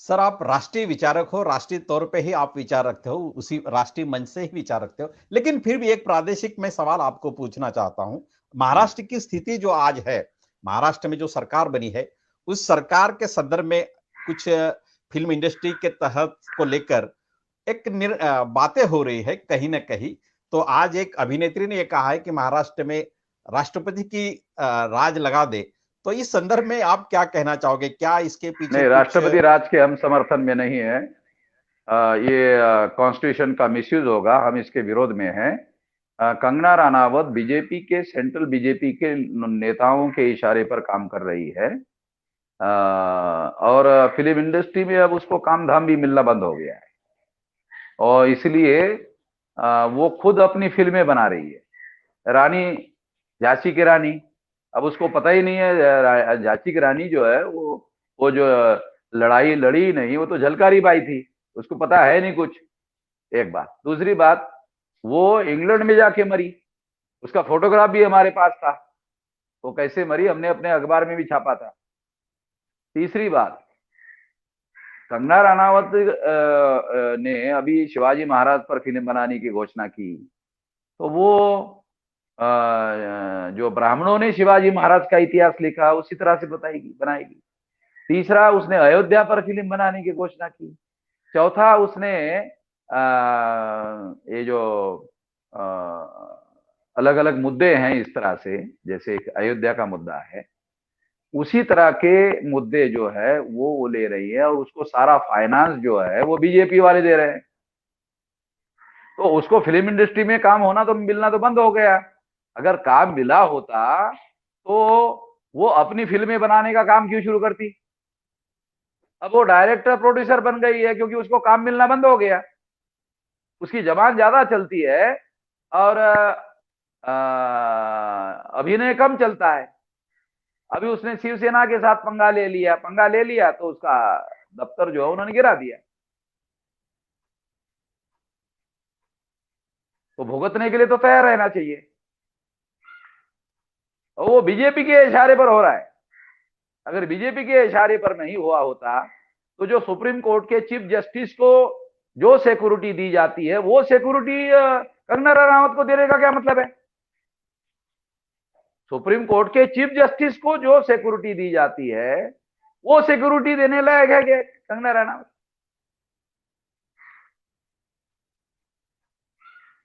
Sir, आप राष्ट्रीय विचारक हो, राष्ट्रीय तौर पे ही आप विचार रखते हो, उसी राष्ट्रीय मंच से ही विचार रखते हो। लेकिन फिर भी एक प्रादेशिक मैं सवाल आपको पूछना चाहता हूँ। महाराष्ट्र की स्थिति जो आज है, महाराष्ट्र में जो सरकार बनी है, उस सरकार के संदर्भ में कुछ फ़िल्म इंडस्ट्री के तहत को लेकर एक बातें हो रही है कहीं न कहीं। तो आज एक अभिनेत्री ने ये कहा है कि महाराष्ट्र में राष्ट्रपति की राज लगा दे। तो इस संदर्भ में आप क्या कहना चाहोगे? क्या इसके पीछे नहीं, कुछ राष्ट्रपति राज के हम समर्थन में नहीं है। ये कॉन्स्टिट्यूशन का मिसयूज होगा, हम इसके विरोध में हैं। कंगना रनावत बीजेपी के सेंट्रल बीजेपी के नेताओं के इशारे पर काम कर रही है। और फिल्म इंडस्ट्री में अब उसको काम धाम भी मिलना बंद हो गया है, और इसलिए वो खुद अपनी फिल्में बना रही है। रानी, झांसी की रानी, अब उसको पता ही नहीं है। झांसी की रानी जो है वो जो लड़ाई लड़ी नहीं, वो तो झलकारी बाई थी, उसको पता है नहीं कुछ। एक बात। दूसरी बात, वो इंग्लैंड में जाके मरी, उसका फोटोग्राफ भी हमारे पास था। वो कैसे मरी हमने अपने अखबार में भी छापा था। तीसरी बात, कंगना रनावत ने अभी शिवाजी महाराज पर फिल्म बनाने की घोषणा की, तो वो जो ब्राह्मणों ने शिवाजी महाराज का इतिहास लिखा उसी तरह से बताएगी, बनाएगी। तीसरा, उसने अयोध्या पर फिल्म बनाने की घोषणा की। चौथा, उसने ये जो अलग अलग मुद्दे हैं इस तरह से, जैसे एक अयोध्या का मुद्दा है, उसी तरह के मुद्दे जो है वो ले रही है, और उसको सारा फाइनेंस जो है वो बीजेपी वाले दे रहे हैं। तो उसको फिल्म इंडस्ट्री में काम होना तो मिलना तो बंद हो गया। अगर काम मिला होता तो वो अपनी फिल्में बनाने का काम क्यों शुरू करती? अब वो डायरेक्टर प्रोड्यूसर बन गई है क्योंकि उसको काम मिलना बंद हो गया, उसकी जबान ज्यादा चलती है और अभिनय कम चलता है। अभी उसने शिवसेना के साथ पंगा ले लिया तो उसका दफ्तर जो है उन्होंने गिरा दिया। तो भुगतने के लिए तो तैयार रहना चाहिए, और वो बीजेपी के इशारे पर हो रहा है। अगर बीजेपी के इशारे पर नहीं हुआ होता तो जो सुप्रीम कोर्ट के चीफ जस्टिस को जो सिक्योरिटी दी जाती है वो सिक्योरिटी कंगना रनावत को देने का क्या मतलब है? सुप्रीम कोर्ट के चीफ जस्टिस को जो सिक्योरिटी दी जाती है वो सिक्योरिटी देने लायक है क्या कंगना रनावत?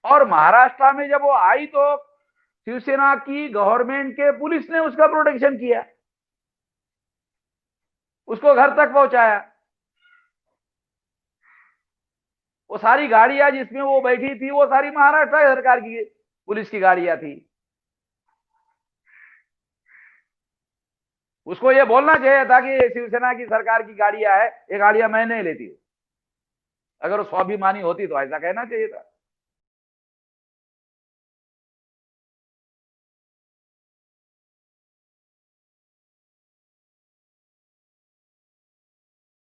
और महाराष्ट्र में जब वो आई तो शिवसेना की गवर्नमेंट के पुलिस ने उसका प्रोटेक्शन किया, उसको घर तक पहुंचाया। वो सारी गाड़ियां जिसमें वो बैठी थी वो सारी महाराष्ट्र सरकार की पुलिस की गाड़ियां थी। उसको ये बोलना चाहिए था कि शिवसेना की सरकार की गाड़ियां है, ये गाड़ियां मैं नहीं लेती। अगर वो स्वाभिमानी होती तो ऐसा कहना चाहिए था।